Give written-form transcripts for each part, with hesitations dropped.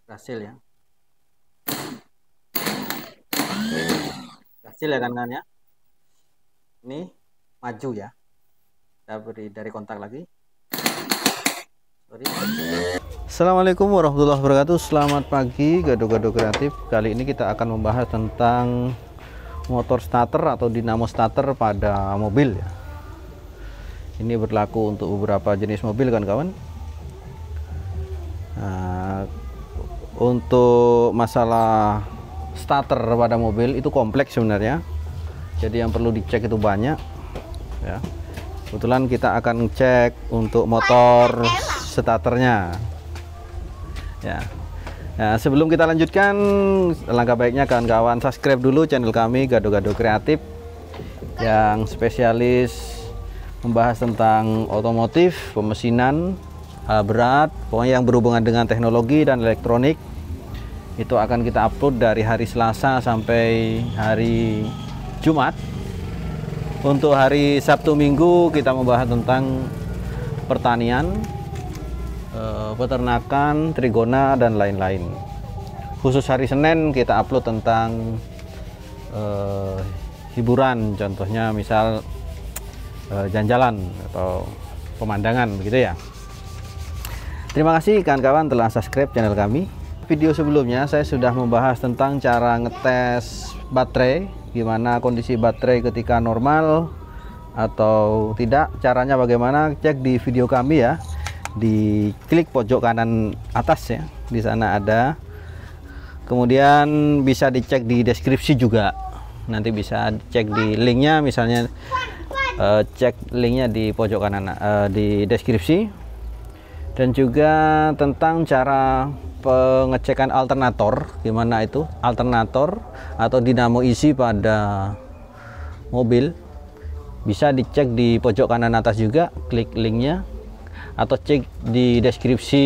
Berhasil ya. Berhasil ya kan ya. Ini maju ya. Kita beri dari kontak lagi. Sorry. Assalamualaikum warahmatullahi wabarakatuh. Selamat pagi gado-gado kreatif. Kali ini kita akan membahas tentang motor starter atau dinamo starter pada mobil ya. Ini berlaku untuk beberapa jenis mobil kan kawan. Nah, untuk masalah starter pada mobil itu kompleks sebenarnya, jadi yang perlu dicek itu banyak ya. Kebetulan kita akan cek untuk motor starternya ya. Nah, sebelum kita lanjutkan, langkah baiknya kawan-kawan subscribe dulu channel kami Gado-Gado Kreatif yang spesialis membahas tentang otomotif, pemesinan, berat, pokoknya yang berhubungan dengan teknologi dan elektronik. Itu akan kita upload dari hari Selasa sampai hari Jumat. Untuk hari Sabtu Minggu kita membahas tentang pertanian, peternakan, trigona dan lain-lain. Khusus hari Senin kita upload tentang hiburan, contohnya misal jalan-jalan atau pemandangan begitu ya. Terima kasih kawan-kawan telah subscribe channel kami. Video sebelumnya saya sudah membahas tentang cara ngetes baterai, gimana kondisi baterai ketika normal atau tidak. Caranya bagaimana, cek di video kami ya, di klik pojok kanan atas ya, di sana ada. Kemudian bisa dicek di deskripsi juga, nanti bisa cek di linknya, misalnya cek linknya di pojok kanan di deskripsi. Dan juga tentang cara pengecekan alternator, gimana itu alternator atau dinamo isi pada mobil, bisa dicek di pojok kanan atas juga, klik linknya, atau cek di deskripsi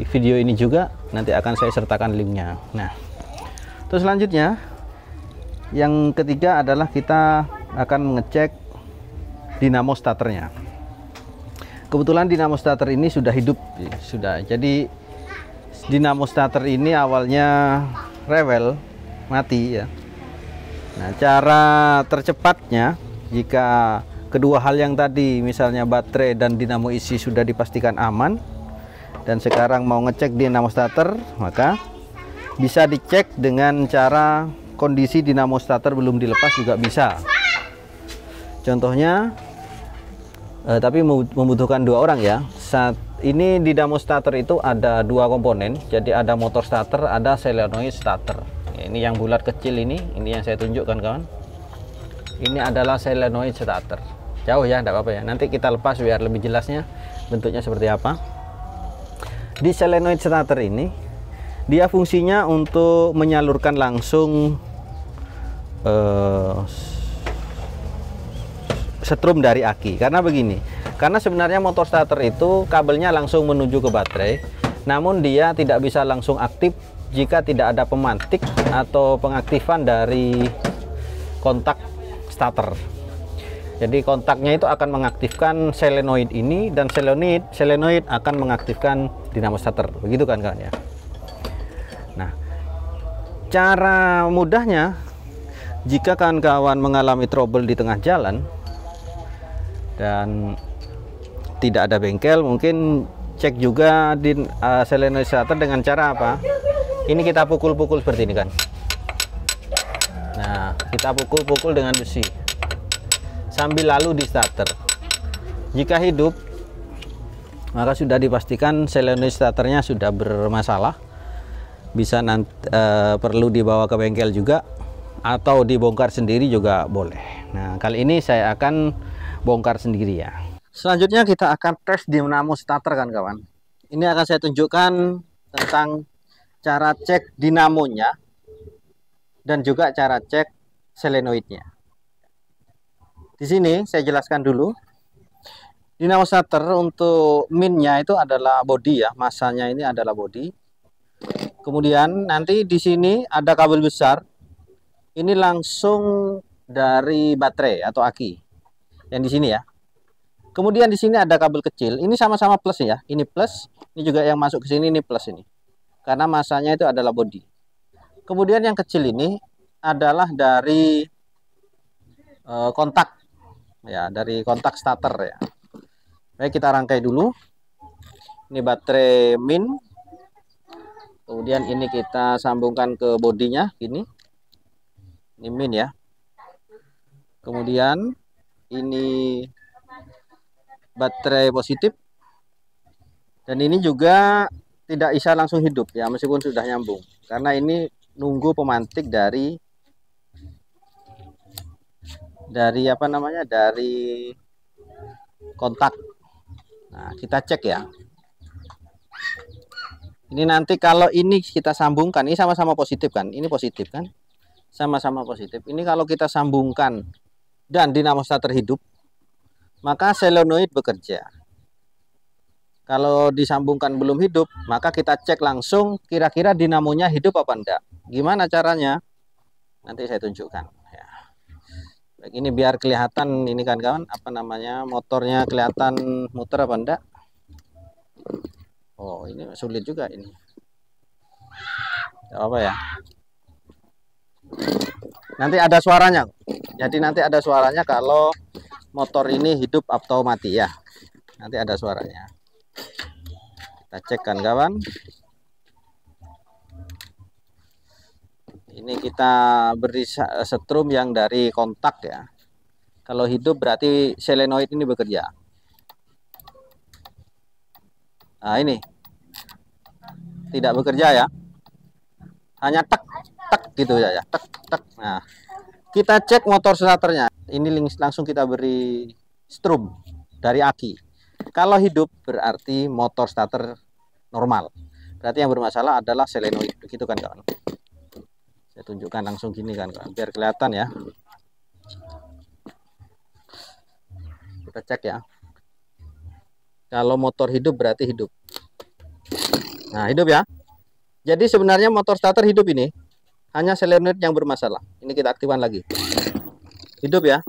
video ini juga, nanti akan saya sertakan linknya. Nah, terus selanjutnya yang ketiga adalah kita akan mengecek dinamo starternya. Kebetulan dinamo starter ini sudah hidup, sudah. Jadi dinamo starter ini awalnya rewel, mati ya. Nah, cara tercepatnya jika kedua hal yang tadi, misalnya baterai dan dinamo isi sudah dipastikan aman, dan sekarang mau ngecek dinamo starter, maka bisa dicek dengan cara kondisi dinamo starter belum dilepas juga bisa. Contohnya, tapi membutuhkan dua orang ya. Saat ini di dinamo starter itu ada dua komponen, jadi ada motor starter, ada solenoid starter. Ini yang bulat kecil ini yang saya tunjukkan kawan. Ini adalah solenoid starter. Jauh ya, tidak apa-apa ya. Nanti kita lepas biar lebih jelasnya bentuknya seperti apa. Di solenoid starter ini, dia fungsinya untuk menyalurkan langsung setrum dari aki. Karena begini, karena sebenarnya motor starter itu kabelnya langsung menuju ke baterai, namun dia tidak bisa langsung aktif jika tidak ada pemantik atau pengaktifan dari kontak starter. Jadi kontaknya itu akan mengaktifkan solenoid ini, dan solenoid akan mengaktifkan dinamo starter. Begitu kan kawan ya. Nah, cara mudahnya, jika kawan-kawan mengalami trouble di tengah jalan dan tidak ada bengkel, mungkin cek juga di solenoid starter dengan cara apa? Ini kita pukul-pukul seperti ini kan. Nah, kita pukul-pukul dengan besi sambil lalu di starter. Jika hidup, maka sudah dipastikan solenoid starternya sudah bermasalah. Bisa nanti perlu dibawa ke bengkel juga, atau dibongkar sendiri juga boleh. Nah, kali ini saya akan bongkar sendiri ya. Selanjutnya kita akan tes dinamo starter kan kawan. Ini akan saya tunjukkan tentang cara cek dinamonya dan juga cara cek solenoidnya. Di sini saya jelaskan dulu. Dinamo starter untuk minnya itu adalah bodi ya, masanya ini adalah bodi. Kemudian nanti di sini ada kabel besar. Ini langsung dari baterai atau aki. Yang di sini ya. Kemudian di sini ada kabel kecil. Ini sama-sama plus ya. Ini plus, ini juga yang masuk ke sini ini plus ini. karena masanya itu adalah bodi. Kemudian yang kecil ini adalah dari kontak ya, dari kontak starter ya. Baik, kita rangkai dulu. Ini baterai min. Kemudian ini kita sambungkan ke bodinya ini. Ini min ya. Kemudian ini baterai positif. Dan ini juga tidak bisa langsung hidup ya, meskipun sudah nyambung. Karena ini nunggu pemantik dari apa namanya? Dari kontak. Nah, kita cek ya. Ini nanti kalau ini kita sambungkan, ini sama-sama positif kan? Ini positif kan? Sama-sama positif. Ini kalau kita sambungkan dan dinamo starter hidup, maka solenoid bekerja. Kalau disambungkan belum hidup, maka kita cek langsung kira-kira dinamonya hidup apa enggak. Gimana caranya? Nanti saya tunjukkan. Ya. Baik, ini biar kelihatan ini kan kawan, apa namanya, motornya kelihatan muter apa enggak. Oh, ini sulit juga ini. Apa ya? Nanti ada suaranya. Jadi nanti ada suaranya kalau motor ini hidup atau mati ya. Nanti ada suaranya. Kita cek kan kawan. Ini kita beri setrum yang dari kontak ya. Kalau hidup berarti solenoid ini bekerja. Nah, ini tidak bekerja ya. Hanya tek tek gitu ya, tek tek. Nah, kita cek motor starternya. Ini langsung kita beri strum dari aki. Kalau hidup berarti motor starter normal. Berarti yang bermasalah adalah solenoid. Begitu kan kawan? Saya tunjukkan langsung gini kan kawan, biar kelihatan ya. Kita cek ya. Kalau motor hidup berarti hidup. Nah, hidup ya. Jadi sebenarnya motor starter hidup ini hanya solenoid yang bermasalah. Ini kita aktifkan lagi. Hidup ya.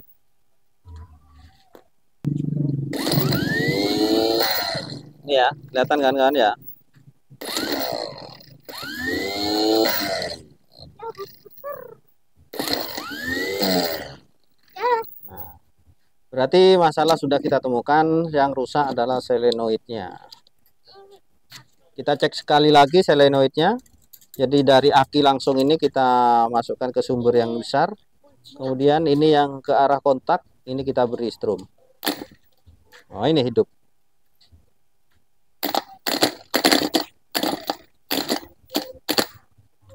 Ini ya, kelihatan kan kawan ya. Nah, berarti masalah sudah kita temukan, yang rusak adalah solenoidnya. Kita cek sekali lagi solenoidnya. Jadi dari aki langsung ini kita masukkan ke sumber yang besar. Kemudian ini yang ke arah kontak, ini kita beri strum. Oh, ini hidup.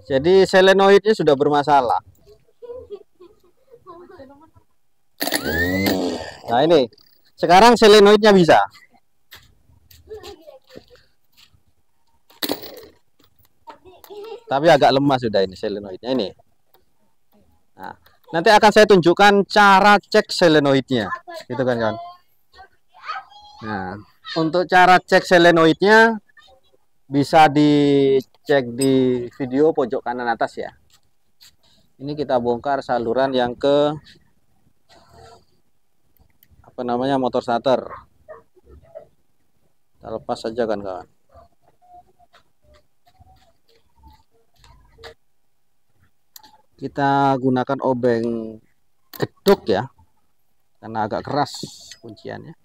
Jadi solenoidnya sudah bermasalah. Nah, ini. Sekarang solenoidnya bisa. Tapi agak lemah sudah ini solenoidnya ini. Nah, nanti akan saya tunjukkan cara cek solenoidnya, gitu kan kawan. Nah, untuk cara cek solenoidnya bisa dicek di video pojok kanan atas ya. Ini kita bongkar saluran yang ke apa namanya, motor starter. Kita lepas saja kan kawan. Kita gunakan obeng geduk ya, karena agak keras kunciannya.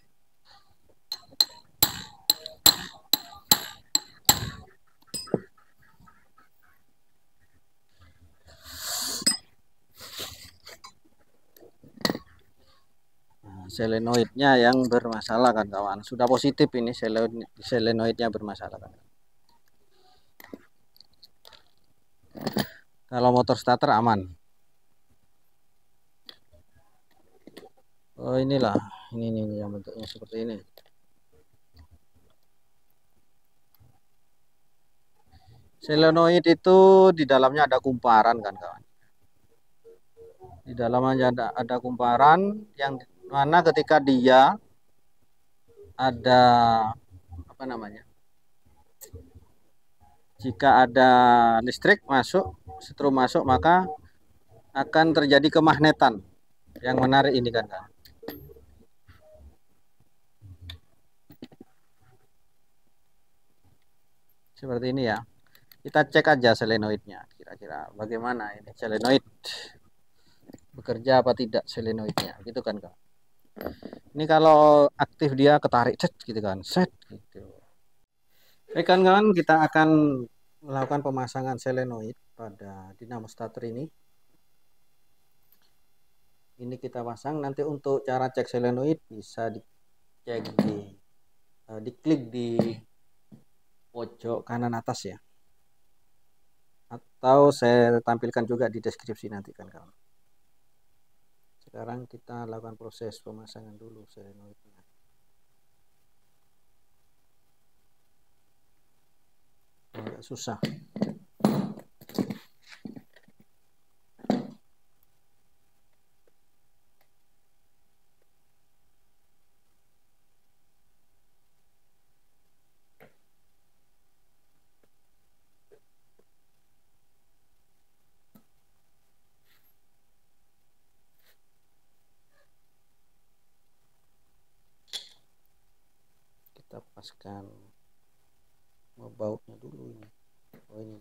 Nah, solenoidnya yang bermasalah kan kawan. Sudah positif ini solenoidnya bermasalah kan. Kalau motor starter aman. Oh, inilah, ini yang bentuknya seperti ini. Solenoid itu di dalamnya ada kumparan kan kawan. Di dalamnya ada kumparan yang mana ketika dia ada apa namanya? Jika ada listrik masuk, setrum masuk, maka akan terjadi kemagnetan yang menarik ini kan kawan. Seperti ini ya. Kita cek aja solenoidnya, kira-kira bagaimana ini solenoid bekerja apa tidak solenoidnya, gitu kan Kak. Ini kalau aktif dia ketarik set gitu kan, set gitu. Baik kan kawan, kita akan melakukan pemasangan solenoid pada dinamo starter ini. Ini kita pasang, nanti untuk cara cek solenoid bisa dicek diklik di pojok kanan atas ya. Atau saya tampilkan juga di deskripsi nanti kan kawan. Sekarang kita lakukan proses pemasangan dulu solenoidnya. Agak susah. Kita paskan bautnya dulu ini. Oh ini.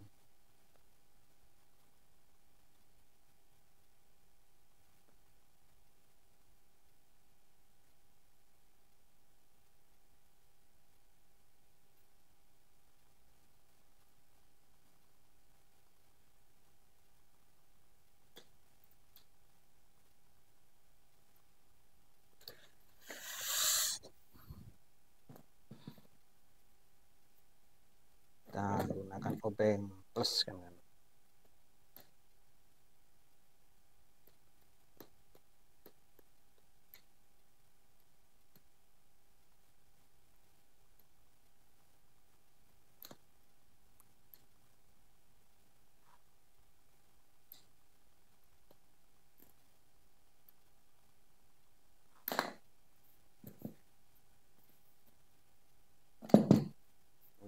Kita gunakan obeng plus kan.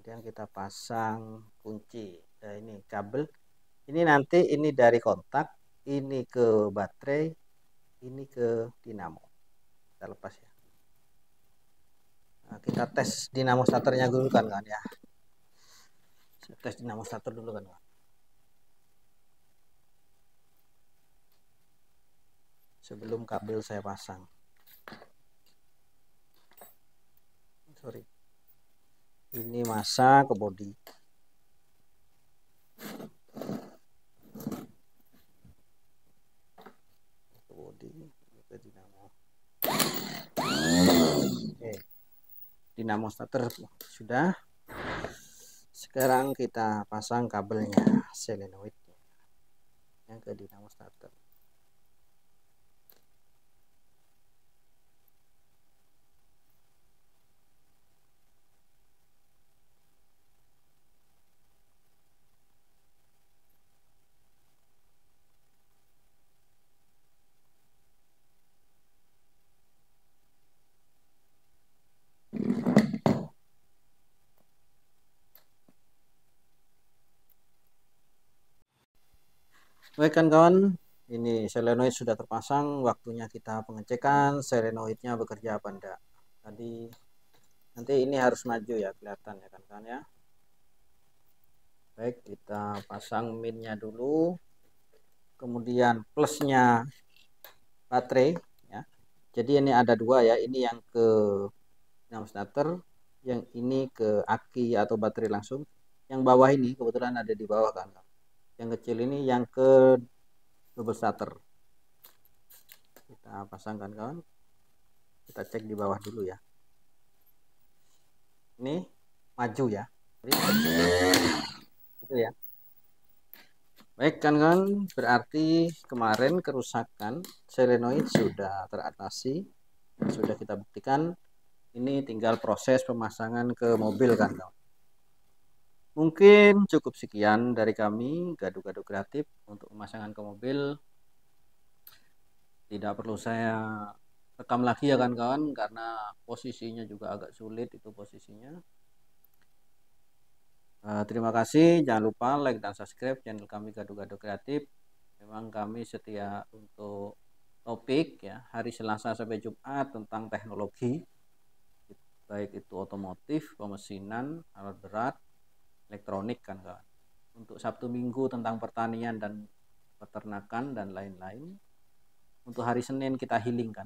Kemudian kita pasang kunci. Nah, ini kabel. Ini nanti ini dari kontak, ini ke baterai, ini ke dinamo. Kita lepas ya. Nah, kita tes dinamo starternya dulu kan ya. Saya tes dinamo starter dulu kan. Sebelum kabel saya pasang. Sorry. Ini masa ke bodi. Ke bodi, ke dinamo. Oke. Dinamo starter sudah. Sekarang kita pasang kabelnya solenoid yang ke dinamo starter. Baik kan kawan, ini solenoid sudah terpasang, waktunya kita pengecekan solenoidnya bekerja apa enggak. Tadi nanti ini harus maju ya, kelihatan ya kan kawan ya. Baik, kita pasang minnya dulu, kemudian plusnya baterai ya. Jadi ini ada dua ya, ini yang ke dinamo starter, yang ini ke aki atau baterai langsung. Yang bawah ini kebetulan ada di bawah kan. Yang kecil ini yang ke double starter. Kita pasangkan kawan. Kita cek di bawah dulu ya. Ini maju ya. Itu ya. Baik kan berarti kemarin kerusakan solenoid sudah teratasi, sudah kita buktikan. Ini tinggal proses pemasangan ke mobil kan kawan. Mungkin cukup sekian dari kami Gado-Gado Kreatif untuk pemasangan ke mobil. Tidak perlu saya rekam lagi ya kan kawan, karena posisinya juga agak sulit itu posisinya. Terima kasih, jangan lupa like dan subscribe channel kami Gado-Gado Kreatif. Memang kami setia untuk topik ya hari Selasa sampai Jumat tentang teknologi, baik itu otomotif, pemesinan, alat berat, elektronik kan kawan. untuk Sabtu Minggu tentang pertanian dan peternakan dan lain-lain. Untuk hari Senin kita healing kan,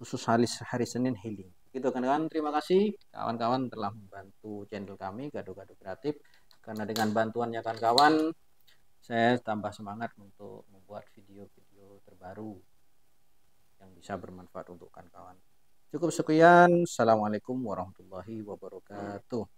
khusus hari Senin healing. Gitu kan kawan, terima kasih kawan-kawan telah membantu channel kami Gado-Gado Kreatif, karena dengan bantuannya kawan-kawan saya tambah semangat untuk membuat video-video terbaru yang bisa bermanfaat untuk kawan-kawan. Cukup sekian. Assalamualaikum warahmatullahi wabarakatuh.